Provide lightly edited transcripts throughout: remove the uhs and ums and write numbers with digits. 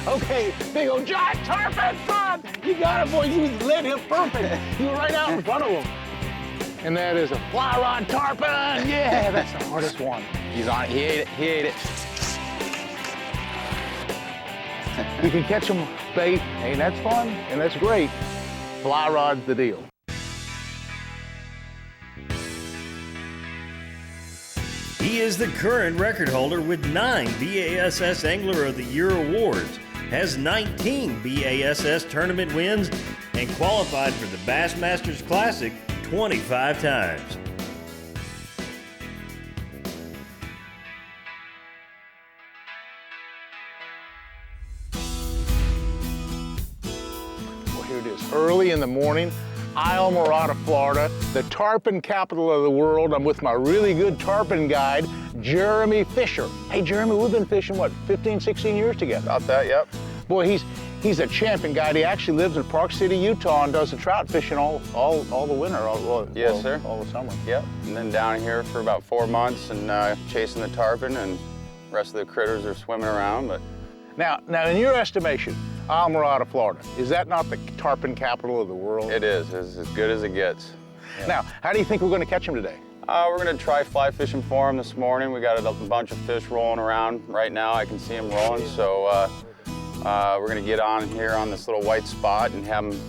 Okay, big old giant tarpon, son! You got it, boy. You led him perfect. You were right out in front of him. And that is a fly rod tarpon. Yeah, that's the hardest one. He's on it. He ate it. He ate it. You can catch them bait, and that's fun, and that's great. Fly rod's the deal. He is the current record holder with 9 BASS Angler of the Year awards, has 19 BASS tournament wins, and qualified for the Bassmasters Classic 25 times. Well, here it is, early in the morning, Islamorada, Florida, the tarpon capital of the world. I'm with my really good tarpon guide, Jeremy Fisher. Hey, Jeremy, we've been fishing, what, 15, 16 years together? About that, yep. Boy, he's a champion guide. He actually lives in Park City, Utah, and does the trout fishing all the winter, Yes, sir. all the summer. Yep. And then down here for about 4 months and chasing the tarpon, and the rest of the critters are swimming around. But Now, in your estimation, Islamorada, Florida, is that not the tarpon capital of the world? it is. It's as good as it gets. Yeah. Now, how do you think we're going to catch him today? We're going to try fly fishing for him this morning. We got a bunch of fish rolling around right now. I can see them rolling, so we're going to get on here on this little white spot and have them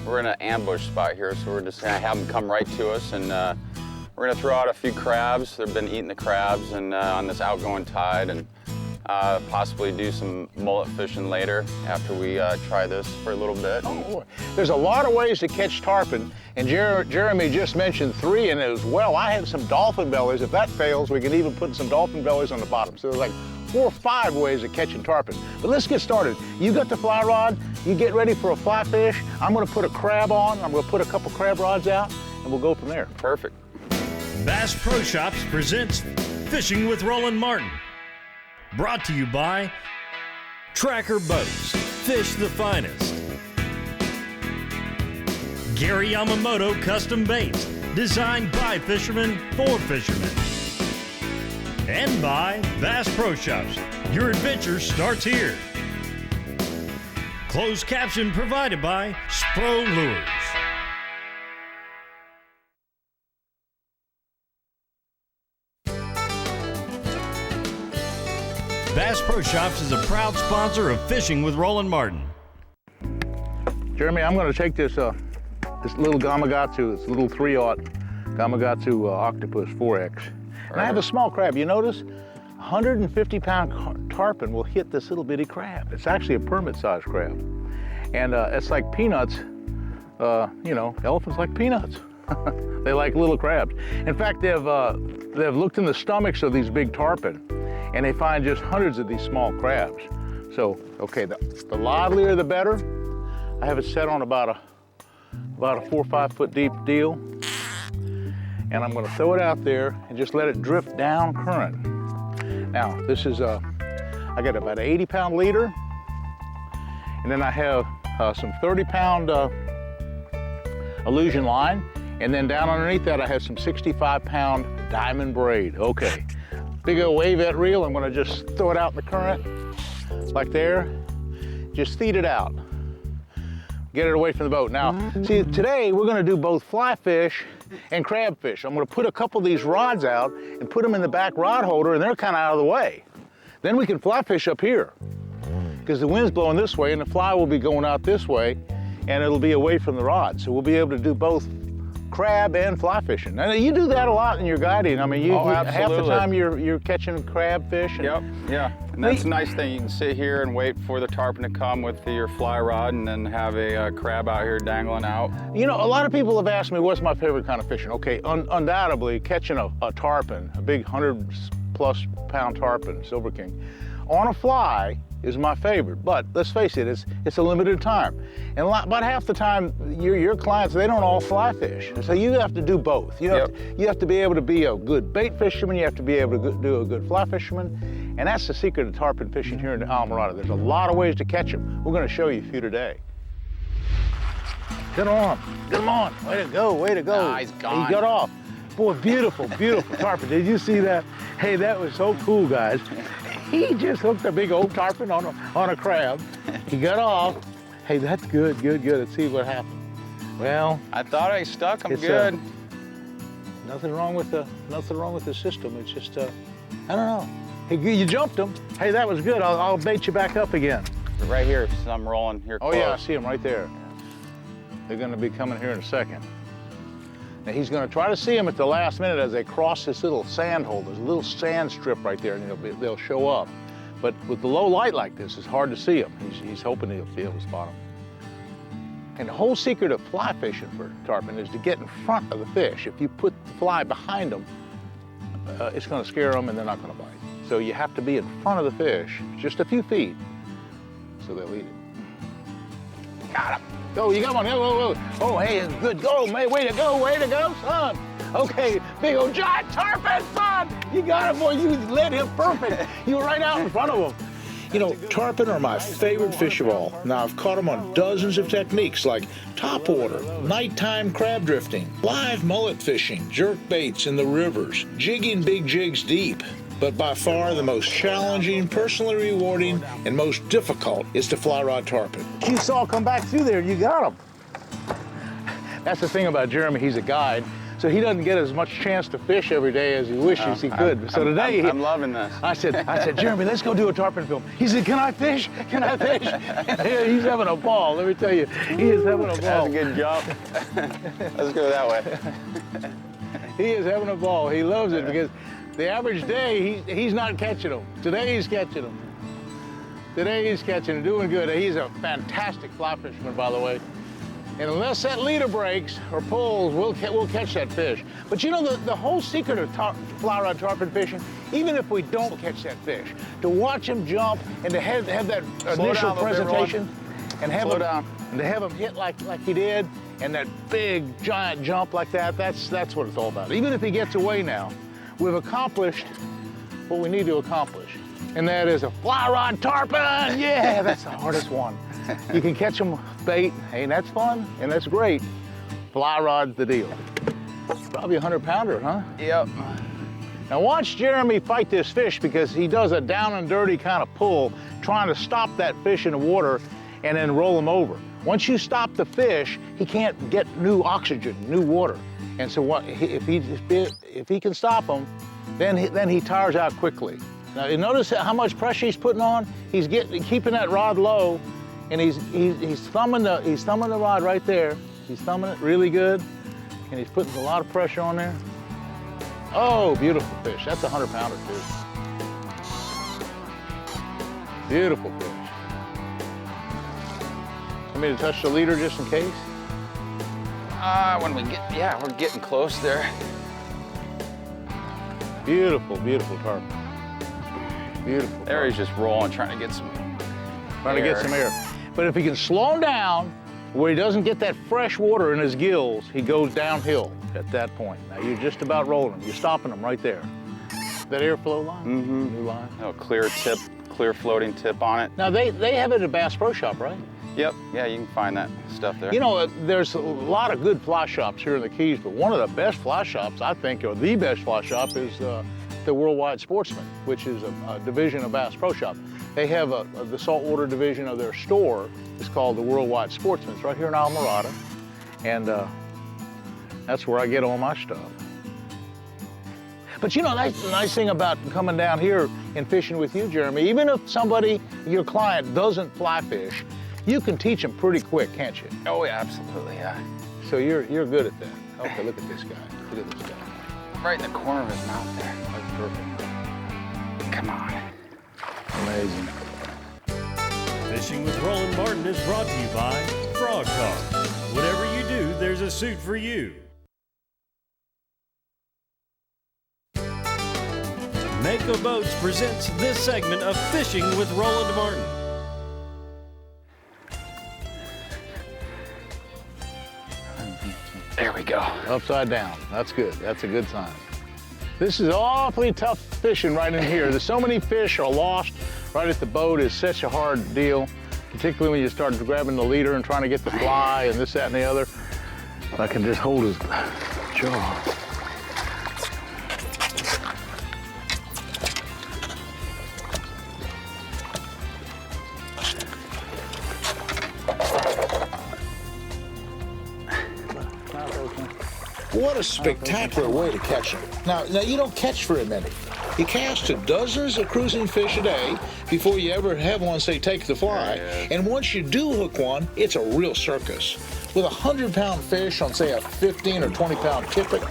we're in an ambush spot here, so we're just going to have them come right to us, and we're going to throw out a few crabs. They've been eating the crabs and on this outgoing tide, and possibly do some mullet fishing later after we try this for a little bit. Oh, there's a lot of ways to catch tarpon, and Jeremy just mentioned 3, and as well, I have some dolphin bellies. If that fails, we can even put some dolphin bellies on the bottom. So there's like 4 or 5 ways of catching tarpon. But let's get started. You got the fly rod, you get ready for a fly fish. I'm gonna put a crab on, I'm gonna put a couple crab rods out, and we'll go from there. Perfect. Bass Pro Shops presents Fishing with Roland Martin. Brought to you by Tracker Boats, fish the finest. Gary Yamamoto Custom Baits, designed by fishermen for fishermen. And by Bass Pro Shops, your adventure starts here. Closed caption provided by Spro Lures. Bass Pro Shops is a proud sponsor of Fishing with Roland Martin. Jeremy, I'm gonna take this little Gamakatsu, this little 3/0 Gamakatsu Octopus 4X. And I have a small crab. You notice? 150-pound tarpon will hit this little bitty crab. It's actually a permit-sized crab. And it's like peanuts. You know, elephants like peanuts. They like little crabs. In fact, they've looked in the stomachs of these big tarpon, and they find just hundreds of these small crabs. So, okay, the livelier the better. I have it set on about a 4 or 5 foot deep deal. And I'm gonna throw it out there and just let it drift down current. Now, this is, I got about an 80-pound leader, and then I have some 30-pound illusion line, and then down underneath that I have some 65-pound diamond braid. Okay, big old wavette reel. I'm gonna just throw it out in the current, like there. Just feed it out. Get it away from the boat. Now, see, today we're gonna do both fly fish and crab fish. I'm gonna put a couple of these rods out and put them in the back rod holder, and they're kind of out of the way. Then we can fly fish up here, because the wind's blowing this way and the fly will be going out this way, and it'll be away from the rod. So we'll be able to do both crab and fly fishing. Now, you do that a lot in your guiding. I mean, half the time you're catching crab fish. And yep, yeah. And that's a nice thing. You can sit here and wait for the tarpon to come with your fly rod, and then have a crab out here dangling out. You know, a lot of people have asked me what's my favorite kind of fishing. Okay, undoubtedly catching a tarpon, a big 100+ pound tarpon, Silver King, on a fly is my favorite. But let's face it, it's a limited time. And about half the time, your clients, they don't all fly fish. So you have to do both. You have to be able to be a good bait fisherman, you have to be able to do a good fly fisherman. And that's the secret of tarpon fishing here in Islamorada. There's a lot of ways to catch them. We're gonna show you a few today. Get on, get them on. Way to go, way to go. Nah, he's gone. He got off. Boy, beautiful, beautiful tarpon. Did you see that? Hey, that was so cool, guys. He just hooked a big old tarpon on a crab. He got off. Hey, that's good, good, good. Let's see what happened. Well, I thought I stuck him it's, good. nothing wrong with the system. It's just I don't know. Hey, you jumped him. Hey, that was good. I'll bait you back up again. Right here, some rolling here Oh close. yeah, I see him right there. They're going to be coming here in a second. Now he's going to try to see him at the last minute as they cross this little sand hole. There's a little sand strip right there, and they'll show up. But with the low light like this, it's hard to see him. He's hoping he'll be able to spot him. And the whole secret of fly fishing for tarpon is to get in front of the fish. If you put the fly behind them, it's going to scare them and they're not going to bite. So you have to be in front of the fish, just a few feet, so they'll eat it. Got him. Go, you got one. Whoa, whoa, whoa. Oh, hey, good go, man. Way to go, son. Okay, big old giant tarpon, son. You got him, boy. You led him perfect. You were right out in front of him. You know, tarpon are my favorite fish of all. Now, I've caught them on dozens of techniques like top water, nighttime crab drifting, live mullet fishing, jerk baits in the rivers, jigging big jigs deep. But by far the most challenging, personally rewarding, and most difficult is to fly rod tarpon. You saw come back through there, you got him. That's the thing about Jeremy, he's a guide. So he doesn't get as much chance to fish every day as he wishes he could. So today, I'm loving this. I said, Jeremy, let's go do a tarpon film. He said, can I fish? Can I fish? He's having a ball, let me tell you. He is having a ball. That's a good jump. Let's go that way. He is having a ball. He loves it because the average day, he's not catching them. Today he's catching them. Today he's catching them, doing good. He's a fantastic fly fisherman, by the way. And unless that leader breaks or pulls, we'll catch that fish. But you know, the whole secret of fly rod tarpon fishing, even if we don't catch that fish, to watch him jump and to have that initial presentation and have him hit like he did, and that big giant jump like that, that's what it's all about. Even if he gets away now, we've accomplished what we need to accomplish. And that is a fly rod tarpon. Yeah, that's the hardest one. You can catch them with bait, and that's fun, and that's great. Fly rod's the deal. Probably a 100-pounder, huh? Yep. Now watch Jeremy fight this fish because he does a down and dirty kind of pull, trying to stop that fish in the water and then roll him over. Once you stop the fish, he can't get new oxygen, new water. And so if he can stop him, then he tires out quickly. Now you notice how much pressure he's putting on? He's keeping that rod low, and he's thumbing the rod right there. He's thumbing it really good, and he's putting a lot of pressure on there. Oh, beautiful fish. That's a 100-pounder too. Beautiful fish. Want me to touch the leader just in case? We're getting close there. Beautiful, beautiful tarpon. Beautiful. There he's just rolling, trying to get some air. But if he can slow him down where he doesn't get that fresh water in his gills, he goes downhill at that point. Now you're just about rolling him. You're stopping him right there. That airflow line? Mm-hmm. New line. Oh, clear floating tip on it. Now they have it at Bass Pro Shop, right? Yep, yeah, you can find that stuff there. You know, there's a lot of good fly shops here in the Keys, but one of the best fly shops, I think, or the best fly shop is the Worldwide Sportsman, which is a division of Bass Pro Shop. They have the saltwater division of their store. It's called the Worldwide Sportsman. It's right here in Islamorada, and that's where I get all my stuff. But you know, that's the nice thing about coming down here and fishing with you, Jeremy. Even if somebody, your client, doesn't fly fish, you can teach them pretty quick, can't you? Oh yeah, absolutely, yeah. So you're good at that. Okay, look at this guy. Look at this guy. Right in the corner of his mouth there. That's perfect. Come on. Amazing. Fishing with Roland Martin is brought to you by Frog Cars. Whatever you do, there's a suit for you. Mako Boats presents this segment of Fishing with Roland Martin. There we go. Upside down. That's good. That's a good sign. This is awfully tough fishing right in here. There's so many fish are lost right at the boat. It's such a hard deal, particularly when you start grabbing the leader and trying to get the fly and this, that, and the other. I can just hold his jaw. What a spectacular way to catch them. Now you don't catch very many. You cast to dozens of cruising fish a day before you ever have one say take the fly. And once you do hook one, it's a real circus. With a 100-pound fish on say a 15 or 20-pound tippet,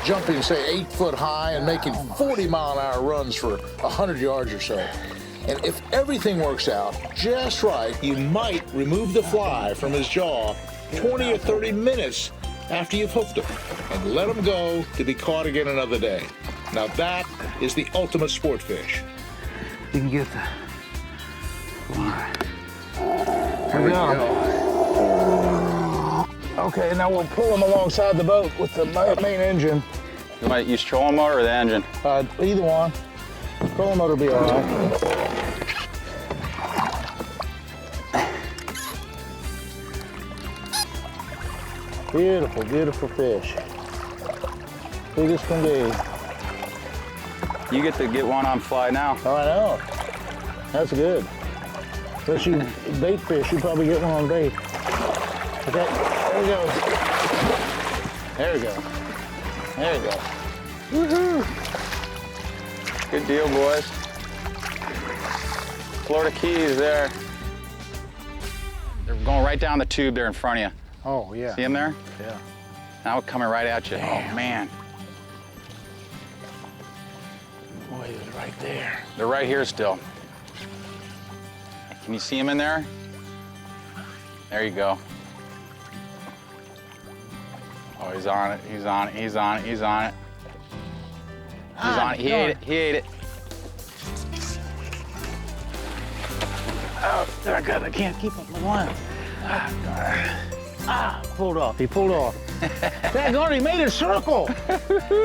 jumping say 8 foot high and making 40-mile-an-hour runs for 100 yards or so. And if everything works out just right, you might remove the fly from his jaw 20 or 30 minutes after you've hooked him and let him go to be caught again another day. Now that is the ultimate sport fish. You can get the fly. Here we go. Okay, now we'll pull him alongside the boat with the main engine. You might use trolling motor or the engine? Either one. Trolling motor will be all right. Beautiful, beautiful fish. Biggest can be. You get to get one on fly now. Oh, I know. That's good. Unless you bait fish, you probably get one on bait. Okay, there we go. There we go. There we go. Woohoo! Good deal, boys. Florida Keys there. They're going right down the tube there in front of you. Oh, yeah. See them there? Yeah. Now it's coming right at you. Damn. Oh, man. Boy, he was right there. They're right here still. Can you see him in there? There you go. Oh, he's on it, he's on it, he's on it, he's on it. He's on it, he ate it, he ate it. Oh, I can't keep up my line. Pulled off, he pulled off. Daggone, he made a circle.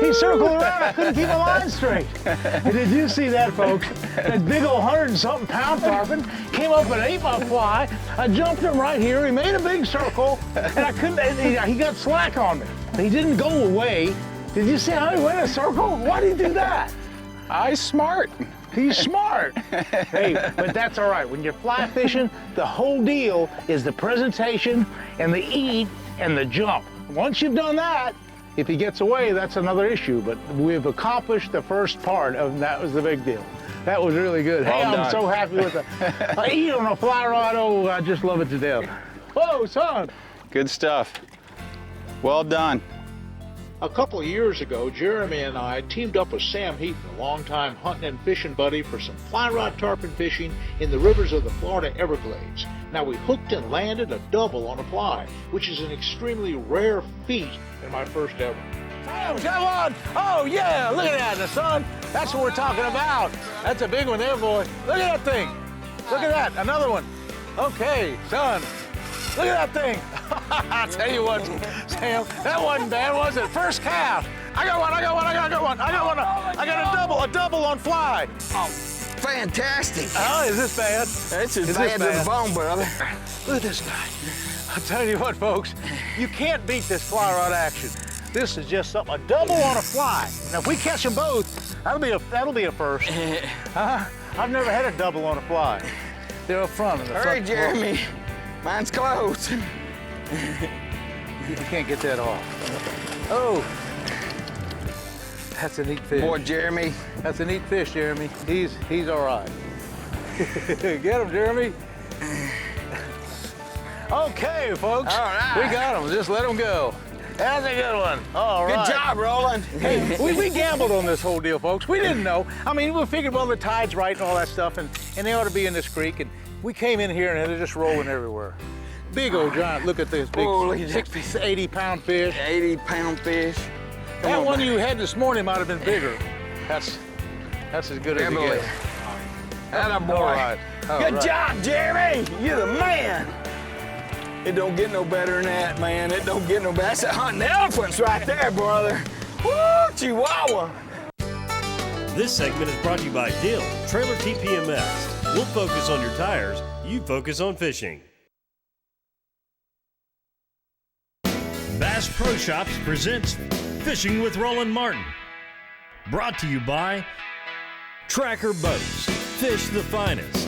He circled around, I couldn't keep my line straight. And did you see that, folks? That big old 100-something pound tarpon came up and ate my fly. I jumped him right here, he made a big circle, and I couldn't, he got slack on me. He didn't go away. Did you see how he went in a circle? Why did he do that? He's smart. He's smart. Hey, but that's all right. When you're fly fishing, the whole deal is the presentation and the eat and the jump. Once you've done that, if he gets away, that's another issue. But we've accomplished the first part of that. Was the big deal. That was really good. Well hey, done. I'm so happy with the eat on a fly rod. Oh, I just love it to death. Whoa, son. Good stuff. Well done. A couple of years ago, Jeremy and I teamed up with Sam Heaton, a longtime hunting and fishing buddy, for some fly rod tarpon fishing in the rivers of the Florida Everglades. Now, we hooked and landed a double on a fly, which is an extremely rare feat in my first ever. Sam, come on! Oh, yeah, look at that, son. That's what we're talking about. That's a big one there, boy. Look at that thing. Look at that, another one. Okay, son. Look at that thing. I'll tell you what, Sam, that wasn't bad, was it? First cast. I got one. I got a double on fly. Oh, fantastic. Oh, is this bad? It's as bad as the bone, brother. Look at this guy. I'll tell you what, folks, you can't beat this fly rod action. This is just something, a double on a fly. Now, if we catch them both, that'll be a first. I've never had a double on a fly. They're up front. Hurry, Jeremy. Mine's closed. You can't get that off. Oh, that's a neat fish. Boy, Jeremy. That's a neat fish, Jeremy. He's all right. Get him, Jeremy. Okay, folks. All right. We got him. Just let him go. That's a good one. All right. Good job, Roland. Hey, we gambled on this whole deal, folks. We didn't know. I mean, we figured, well, the tide's right and all that stuff, and they ought to be in this creek. And we came in here, and they're just rolling everywhere. Big old giant. Look at this big Oh, look at that. 60, 80-pound fish. 80-pound fish. That one you had this morning might have been bigger. That's as good as it gets. Atta boy. All right. All Good right. job, Jeremy. You're the man. It don't get no better than that, man. It don't get no better. That's a hunting elephants right there, brother. Woo, Chihuahua. This segment is brought to you by Dill, Trailer TPMS. We'll focus on your tires, you focus on fishing. Bass Pro Shops presents Fishing with Roland Martin. Brought to you by Tracker Boats, fish the finest.